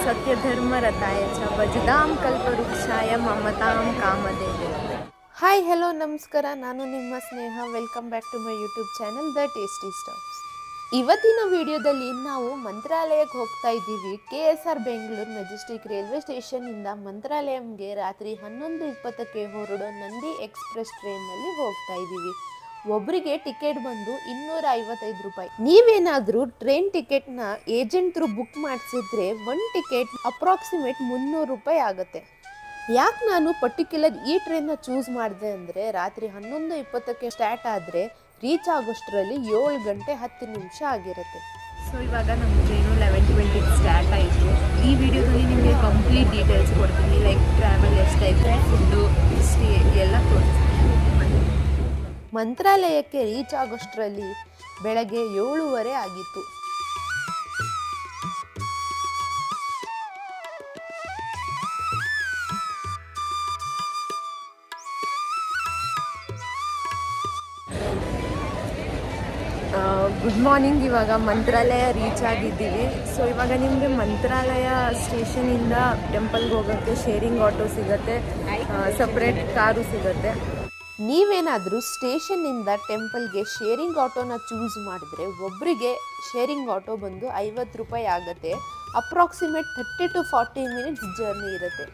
सत्यधर्मरताय च भजतां कल्पवृक्षाय ममतां कामधेनवे। ಹಾಯ್ ಹಲೋ ನಮಸ್ಕಾರ, ನಾನು ನಿಮ್ಮ ಸ್ನೇಹ. Welcome back to my YouTube channel the tasty stops. ಇವತ್ತಿನ ವಿಡಿಯೋದಲ್ಲಿ ನಾವು ಮಂತ್ರಾಲಯಕ್ಕೆ ಹೋಗ್ತಾ ಇದ್ದೀವಿ. KSR ಬೆಂಗಳೂರು ಮೆಜೆಸ್ಟಿಕ್ ರೈಲ್ವೆ ಸ್ಟೇಷನ್ನಿಂದ ಮಂತ್ರಾಲಯಂಗೆ ರಾತ್ರಿ 11:20ಕ್ಕೆ ಹೊರಡೋ ನಂದಿ ಎಕ್ಸ್ಪ್ರೆಸ್ ಟ್ರೈನ್ನಲ್ಲಿ ಹೋಗ್ತಾ ಇದ್ದೀವಿ. ಒಬ್ಬರಿಗೆ ಟಿಕೆಟ್ ಬಂದು 255 ರೂಪಾಯಿ. ನೀವೇನಾದರೂ ಟ್ರೈನ್ ಟಿಕೆಟ್ನ ಏಜೆಂಟ್ ಥ್ರೂ ಬುಕ್ ಮಾಡಿಸಿದ್ರೆ ಒಂದು ಟಿಕೆಟ್ ಅಪ್ರಾಕ್ಸಿಮೇಟ್ 300 ರೂಪಾಯಿ ಆಗುತ್ತೆ. ಯಾಕೆ ನಾನು ಪರ್ಟಿಕ್ಯುಲರ್ ಈ ಟ್ರೈನ್ನ ಚೂಸ್ ಮಾಡಿದೆ ಅಂದರೆ, ರಾತ್ರಿ 11:20ಕ್ಕೆ ಸ್ಟಾರ್ಟ್ ಆದರೆ ರೀಚ್ ಆಗೋಷ್ಟರಲ್ಲಿ 7 ಗಂಟೆ 10 ನಿಮಿಷ ಆಗಿರುತ್ತೆ. ಸೊ ಇವಾಗ ನಮ್ಮ ಟ್ರೈನು 11:20ಗೆ ಸ್ಟಾರ್ಟ್ ಆಯಿತು. ಈ ವಿಡಿಯೋದಲ್ಲಿ ನಿಮಗೆ ಕಂಪ್ಲೀಟ್ ಡೀಟೇಲ್ಸ್ ಕೊಡ್ತೀನಿ, ಲೈಕ್ ಟ್ರಾವೆಲ್ ಎಷ್ಟಾಯಿತು, ಫುಡ್ಡು, ಸ್ಟೇ ಎಲ್ಲ ತೋರಿಸ್ತೀನಿ. ಮಂತ್ರಾಲಯಕ್ಕೆ ರೀಚ್ ಆಗೋಷ್ಟರಲ್ಲಿ ಬೆಳಗ್ಗೆ 7:30 ಆಗಿತ್ತು. Good morning. ಇವಾಗ ಮಂತ್ರಾಲಯ ರೀಚ್ ಆಗಿದ್ದೀವಿ. ಸೊ ಇವಾಗ ನಿಮಗೆ ಮಂತ್ರಾಲಯ ಸ್ಟೇಷನಿಂದ ಟೆಂಪಲ್ಗೆ ಹೋಗೋಕ್ಕೆ ಶೇರಿಂಗ್ ಆಟೋ ಸಿಗುತ್ತೆ, ಸಪ್ರೇಟ್ ಕಾರು ಸಿಗುತ್ತೆ. ನೀವೇನಾದರೂ ಸ್ಟೇಷನ್ನಿಂದ ಟೆಂಪಲ್ಗೆ ಶೇರಿಂಗ್ ಆಟೋನ ಚೂಸ್ ಮಾಡಿದ್ರೆ ಒಬ್ಬರಿಗೆ ಶೇರಿಂಗ್ ಆಟೋ ಬಂದು 50 ರೂಪಾಯಿ ಆಗುತ್ತೆ. ಅಪ್ರಾಕ್ಸಿಮೇಟ್ 30 to 40 ಮಿನಿಟ್ಸ್ ಜರ್ನಿ ಇರುತ್ತೆ.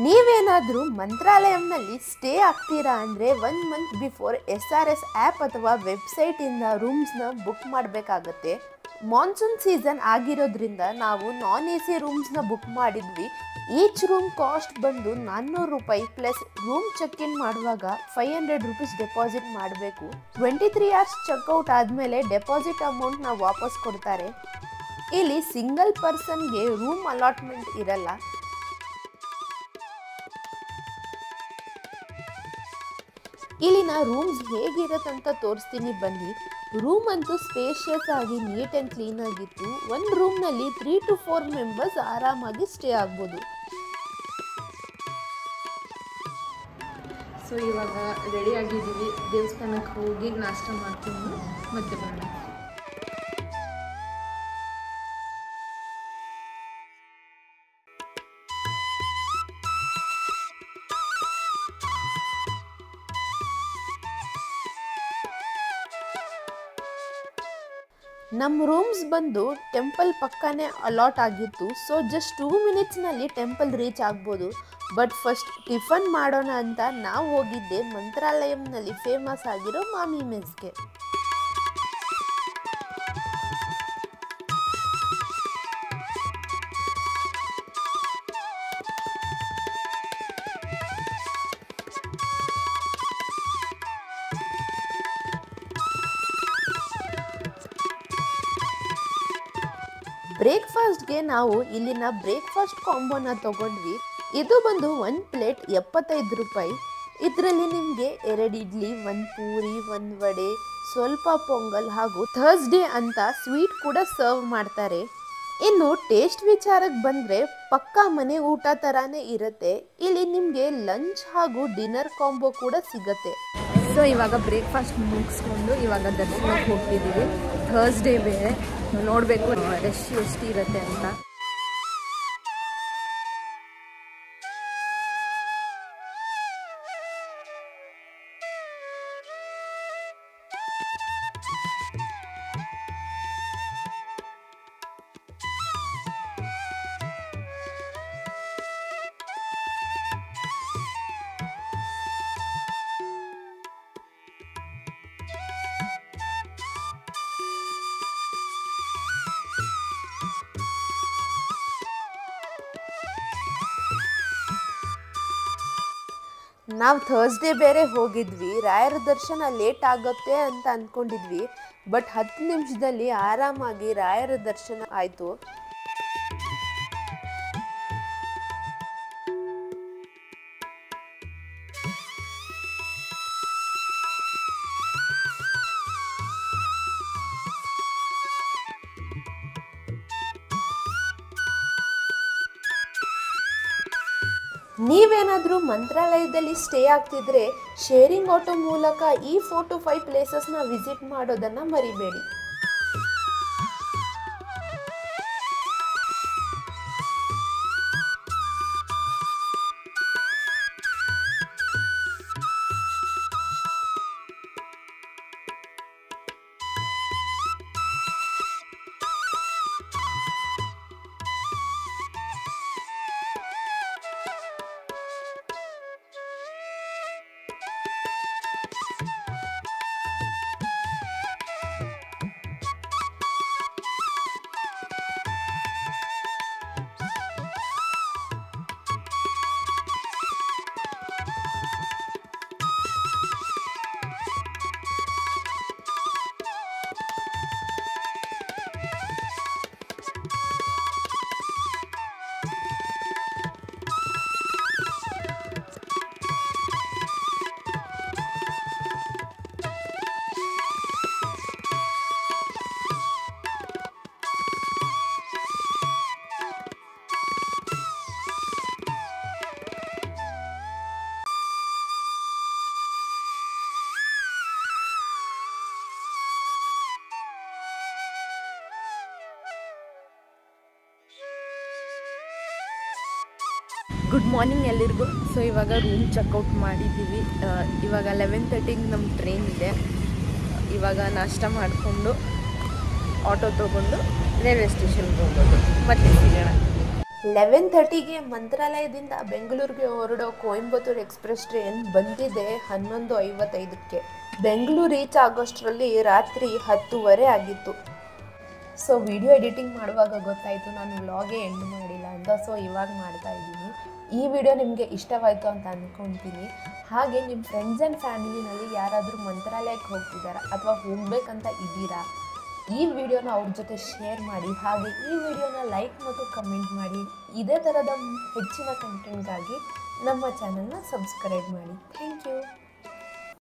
ನೀವೇನಾದರೂ ಮಂತ್ರಾಲಯಂನಲ್ಲಿ ಸ್ಟೇ ಆಗ್ತೀರಾ ಅಂದರೆ 1 ಮಂತ್ ಬಿಫೋರ್ SRS ಆ್ಯಪ್ ಅಥವಾ ವೆಬ್ಸೈಟಿಂದ ರೂಮ್ಸ್ನ ಬುಕ್ ಮಾಡಬೇಕಾಗತ್ತೆ. ಮಾನ್ಸೂನ್ ಸೀಸನ್ ಆಗಿರೋದ್ರಿಂದ ನಾವು ನಾನ್ AC ರೂಮ್ಸ್ನ ಬುಕ್ ಮಾಡಿದ್ವಿ. ಈಚ್ ರೂಮ್ ಕಾಸ್ಟ್ ಬಂದು 400 ರೂಪಾಯಿ ಪ್ಲಸ್ ರೂಮ್ ಚೆಕ್ ಇನ್ ಮಾಡುವಾಗ 500 ರೂಪೀಸ್ ಡೆಪಾಸಿಟ್ ಮಾಡಬೇಕು. 23 hours ಚೆಕ್ಔಟ್ ಆದಮೇಲೆ ಡೆಪಾಸಿಟ್ ಅಮೌಂಟ್ನ ವಾಪಸ್ ಕೊಡ್ತಾರೆ. ಇಲ್ಲಿ ಸಿಂಗಲ್ ಪರ್ಸನ್ಗೆ ರೂಮ್ ಅಲಾಟ್ಮೆಂಟ್ ಇರಲ್ಲ. ಇಲ್ಲಿನ ರೂಮ್ಸ್ ಹೇಗಿರತ್ತಂತ ತೋರಿಸ್ತೀನಿ ಬನ್ನಿ. ರೂಮ್ ಅಂತೂ ಸ್ಪೇಷಿಯಸ್ ಆಗಿ ನೀಟ್ ಆ್ಯಂಡ್ ಕ್ಲೀನ್ ಆಗಿತ್ತು. ಒಂದು ರೂಮ್ನಲ್ಲಿ 3 to 4 ಮೆಂಬರ್ಸ್ ಆರಾಮಾಗಿ ಸ್ಟೇ ಆಗ್ಬೋದು. ಸೊ ಇವಾಗ ರೆಡಿ ಆಗಿದ್ದೀವಿ. ದೇವಸ್ಥಾನಕ್ಕೆ ಹೋಗಿ ನಾಷ್ಟ ಮಾಡ್ತೀನಿ, ಮತ್ತೆ ಬರೋಣ. ನಮ್ಮ ರೂಮ್ಸ್ ಬಂದು ಟೆಂಪಲ್ ಪಕ್ಕನೇ ಅಲಾಟ್ ಆಗಿತ್ತು. ಸೊ ಜಸ್ಟ್ 2 ಮಿನಿಟ್ಸ್ನಲ್ಲಿ ಟೆಂಪಲ್ ರೀಚ್ ಆಗ್ಬೋದು. ಬಟ್ ಫಸ್ಟ್ ಟಿಫನ್ ಮಾಡೋಣ ಅಂತ ನಾವು ಹೋಗಿದ್ದೆ ಮಂತ್ರಾಲಯಂನಲ್ಲಿ ಫೇಮಸ್ ಆಗಿರೋ ಮಾಮಿ ಮೆಸ್ಗೆ. ಬ್ರೇಕ್ಫಾಸ್ಟ್ಗೆ ನಾವು ಇಲ್ಲಿನ ಬ್ರೇಕ್ಫಾಸ್ಟ್ ಕಾಂಬೋನ ತೊಗೊಂಡ್ವಿ. ಇದು ಬಂದು 1 ಪ್ಲೇಟ್ 75 ರೂಪಾಯಿ. ಇದರಲ್ಲಿ ನಿಮಗೆ 2 ಇಡ್ಲಿ, 1 ಪೂರಿ, 1 ವಡೆ, ಸ್ವಲ್ಪ ಪೊಂಗಲ್ ಹಾಗೂ ಥರ್ಸ್ಡೇ ಅಂತ ಸ್ವೀಟ್ ಕೂಡ ಸರ್ವ್ ಮಾಡ್ತಾರೆ. ಇನ್ನು ಟೇಸ್ಟ್ ವಿಚಾರಕ್ಕೆ ಬಂದರೆ ಪಕ್ಕಾ ಮನೆ ಊಟ ಥರಾನೇ ಇರುತ್ತೆ. ಇಲ್ಲಿ ನಿಮಗೆ ಲಂಚ್ ಹಾಗೂ ಡಿನ್ನರ್ ಕಾಂಬೋ ಕೂಡ ಸಿಗುತ್ತೆ. ಸೊ ಇವಾಗ ಬ್ರೇಕ್ಫಾಸ್ಟ್ ಮುಗಿಸ್ಕೊಂಡು ಇವಾಗ ದರ್ಶನಕ್ಕೆ ಹೋಗ್ತಿದ್ದೀವಿ. ಥರ್ಸ್ಡೇ ಬೇರೆ, ನೋಡಬೇಕು ರಶ್ ಎಷ್ಟಿರುತ್ತೆ ಅಂತ. ನಾವು ಥರ್ಸ್ಡೇ ಬೇರೆ ಹೋಗಿದ್ವಿ. ರಾಯರ ದರ್ಶನ ಲೇಟ್ ಆಗುತ್ತೆ ಅಂತ ಅಂದ್ಕೊಂಡಿದ್ವಿ. ಬಟ್ 10 ನಿಮಿಷದಲ್ಲಿ ಆರಾಮಾಗಿ ರಾಯರ ದರ್ಶನ ಆಯಿತು. ನೀವೇನಾದರೂ ಮಂತ್ರಾಲಯದಲ್ಲಿ ಸ್ಟೇ ಆಗ್ತಿದ್ರೆ ಶೇರಿಂಗ್ ಆಟೋ ಮೂಲಕ ಈ 4 to 5 ಪ್ಲೇಸಸ್ನ ವಿಸಿಟ್ ಮಾಡೋದನ್ನು ಮರಿಬೇಡಿ. ಗುಡ್ ಮಾರ್ನಿಂಗ್ ಎಲ್ಲರಿಗೂ. ಸೊ ಇವಾಗ ರೂಮ್ ಚೆಕ್ಔಟ್ ಮಾಡಿದ್ದೀವಿ. ಇವಾಗ 11:30ಗೆ ನಮ್ಮ ಟ್ರೈನ್ ಇದೆ. ಇವಾಗ ನಾಷ್ಟ ಮಾಡಿಕೊಂಡು ಆಟೋ ತೊಗೊಂಡು ರೈಲ್ವೆ ಸ್ಟೇಷನ್ಗೆ ಹೋಗೋದು. ಮತ್ತೆ ಸಿಗೋಣ. 11:30ಗೆ ಮಂತ್ರಾಲಯದಿಂದ ಬೆಂಗಳೂರಿಗೆ ಹೊರಡೋ ಕೊಯಂಬತ್ತೂರು ಎಕ್ಸ್ಪ್ರೆಸ್ ಟ್ರೈನ್ ಬಂದಿದೆ 11:55ಕ್ಕೆ. ಬೆಂಗಳೂರು ರೀಚ್ ಆಗೋಷ್ಟರಲ್ಲಿ ರಾತ್ರಿ 10:30 ಆಗಿತ್ತು. ಸೊ ವಿಡಿಯೋ ಎಡಿಟಿಂಗ್ ಮಾಡುವಾಗ ಗೊತ್ತಾಯಿತು ನಾನು ವ್ಲಾಗೇ ಎಂಡ್ ಮಾಡಿಲ್ಲ ಅಂತ. ಸೊ ಇವಾಗ ಮಾಡ್ತಾ ಇದ್ದೀನಿ. ಈ ವಿಡಿಯೋ ನಿಮಗೆ ಇಷ್ಟವಾಯಿತು ಅಂತ ಅಂದ್ಕೊತೀನಿ. ಹಾಗೆ ನಿಮ್ಮ ಫ್ರೆಂಡ್ಸ್ ಆ್ಯಂಡ್ ಫ್ಯಾಮಿಲಿನಲ್ಲಿ ಯಾರಾದರೂ ಮಂತ್ರಾಲಯಕ್ಕೆ ಹೋಗ್ತಿದ್ದಾರಾ ಅಥವಾ ಹೋಗ್ಬೇಕಂತ ಇದ್ದೀರಾ, ಈ ವಿಡಿಯೋನ ಅವ್ರ ಜೊತೆ ಶೇರ್ ಮಾಡಿ. ಹಾಗೆ ಈ ವಿಡಿಯೋನ ಲೈಕ್ ಮತ್ತು ಕಮೆಂಟ್ ಮಾಡಿ. ಇದೇ ಥರದ ಹೆಚ್ಚಿನ ಕಂಟೆಂಟ್ಗಾಗಿ ನಮ್ಮ ಚಾನಲ್ನ ಸಬ್ಸ್ಕ್ರೈಬ್ ಮಾಡಿ. Thank you.